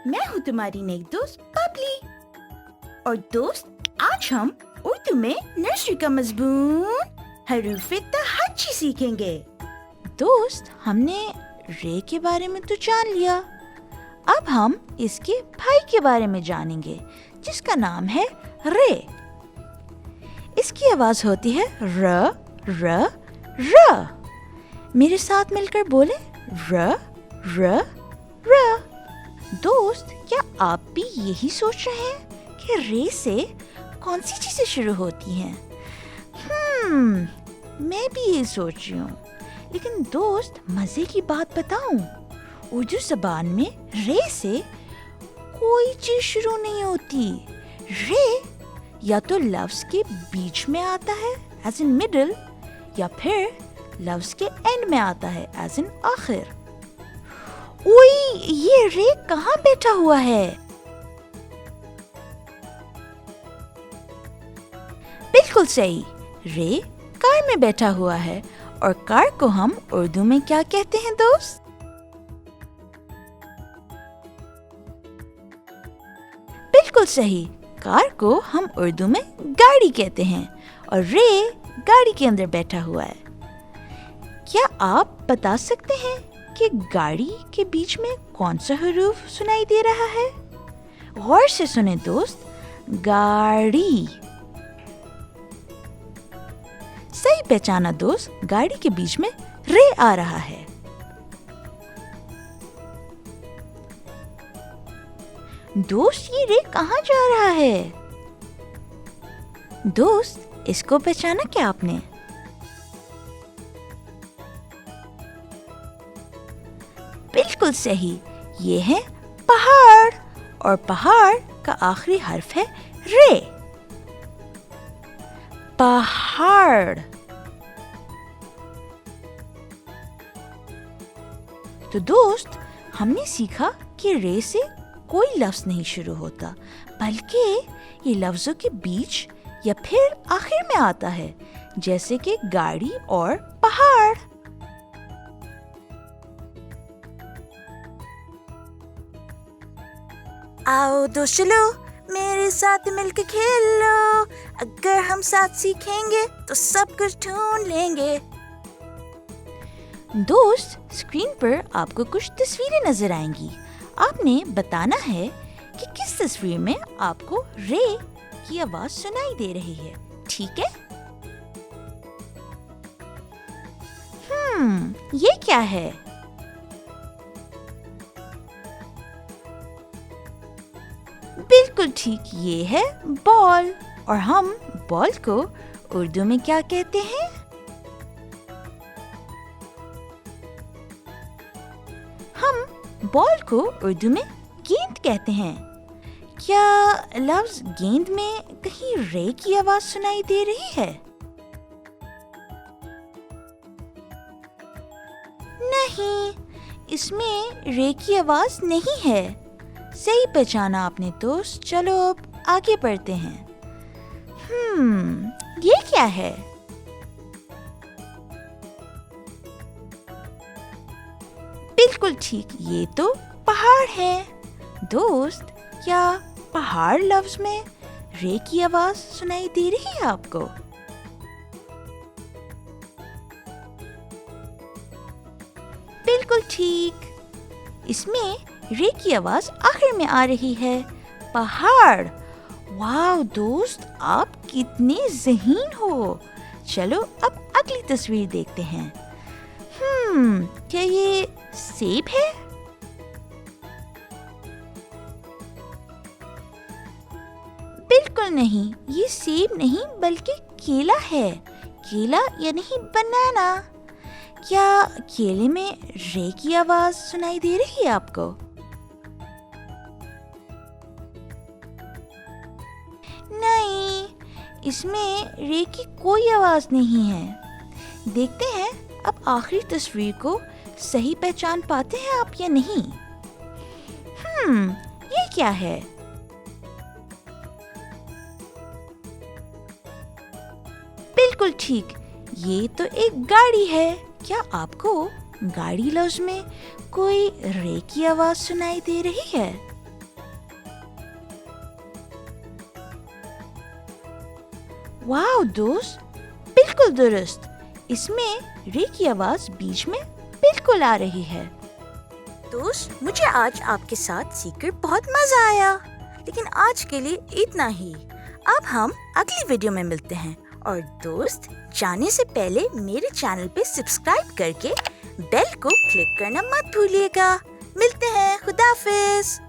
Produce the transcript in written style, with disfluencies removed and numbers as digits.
میں ہوں تمہاری نئی دوست ببلی. اور دوست آج ہم اردو میں نرسری کا مضمون حروف تہجی سیکھیں گے. دوست ہم نے رے کے بارے میں تو جان لیا. اب ہم اس کے بھائی کے بارے میں جانیں گے جس کا نام ہے رے. اس کی آواز ہوتی ہے ر ر ر. میرے ساتھ مل کر بولے ر ر ر. دوست کیا آپ بھی یہی سوچ رہے ہیں کہ رے سے کون سی چیزیں شروع ہوتی ہیں؟ میں بھی یہ سوچ رہی ہوں. لیکن دوست مزے کی بات بتاؤں، اردو زبان میں رے سے کوئی چیز شروع نہیں ہوتی. رے یا تو لفظ کے بیچ میں آتا ہے ایز ان مڈل، یا پھر لفظ کے اینڈ میں آتا ہے ایز ان آخر. اوئی، یہ رے کہاں بیٹھا ہوا ہے؟ بالکل صحیح، رے کار میں بیٹھا ہوا ہے. اور کار کو ہم اردو میں کیا کہتے ہیں دوست؟ بالکل صحیح، کار کو ہم اردو میں گاڑی کہتے ہیں. اور رے گاڑی کے اندر بیٹھا ہوا ہے. کیا آپ بتا سکتے ہیں کہ گاڑی کے بیچ میں کون سا حروف سنائی دے رہا ہے؟ غور سے سنیں دوست، گاڑی. صحیح پہچانا دوست، گاڑی کے بیچ میں رے آ رہا ہے. دوست یہ رے کہاں جا رہا ہے؟ دوست اس کو پہچانا کیا آپ نے؟ بالکل صحیح، یہ ہے پہاڑ. اور پہاڑ کا آخری حرف ہے رے. پہاڑ. تو دوست ہم نے سیکھا کہ رے سے کوئی لفظ نہیں شروع ہوتا، بلکہ یہ لفظوں کے بیچ یا پھر آخر میں آتا ہے، جیسے کہ گاڑی اور پہاڑ. آؤ دوست چلو میرے ساتھ مل کے کھیلو، اگر ہم ساتھ سیکھیں گے تو سب کچھ ڈھونڈ لیں گے. دوست اسکرین پر آپ کو کچھ تصویریں نظر آئیں گی. آپ نے بتانا ہے کہ کس تصویر میں آپ کو رے کی آواز سنائی دے رہی ہے. ٹھیک ہے؟ یہ کیا ہے؟ بالکل ٹھیک، یہ ہے بال. اور ہم بال کو اردو میں کیا کہتے ہیں؟ ہم بال کو اردو میں گیند کہتے ہیں. کیا لفظ گیند میں کہیں رے کی آواز سنائی دے رہی ہے؟ نہیں، اس میں رے کی آواز نہیں ہے. صحیح پہچانا آپ نے دوست. چلو اب آگے بڑھتے ہیں. یہ کیا ہے؟ بالکل ٹھیک، یہ تو پہاڑ ہے. دوست کیا پہاڑ لفظ میں رے کی آواز سنائی دے رہی ہے آپ کو؟ بالکل ٹھیک، اس میں رے کی آواز آخر میں آ رہی ہے، پہاڑ. واو دوست، آپ کتنے ذہین ہو. چلو اب اگلی تصویر دیکھتے ہیں. کیا یہ سیب ہے؟ بالکل نہیں، یہ سیب نہیں بلکہ کیلا ہے. کیلا یعنی بنانا. کیا کیلے میں رے کی آواز سنائی دے رہی ہے آپ کو؟ نہیں، اس میں رے کی کوئی آواز نہیں ہے. دیکھتے ہیں اب آخری تصویر کو صحیح پہچان پاتے ہیں آپ یا نہیں. یہ کیا ہے؟ بالکل ٹھیک، یہ تو ایک گاڑی ہے. کیا آپ کو گاڑی لفظ میں کوئی رے کی آواز سنائی دے رہی ہے؟ واو دوست، بالکل درست. اس میں رے کی آواز بیچ میں بالکل آ رہی ہے. دوست مجھے آج آپ کے ساتھ سیکھ کر بہت مزہ آیا، لیکن آج کے لیے اتنا ہی. اب ہم اگلی ویڈیو میں ملتے ہیں. اور دوست جانے سے پہلے میرے چینل پہ سبسکرائب کر کے بیل کو کلک کرنا مت بھولیے گا. ملتے ہیں. خدا حافظ.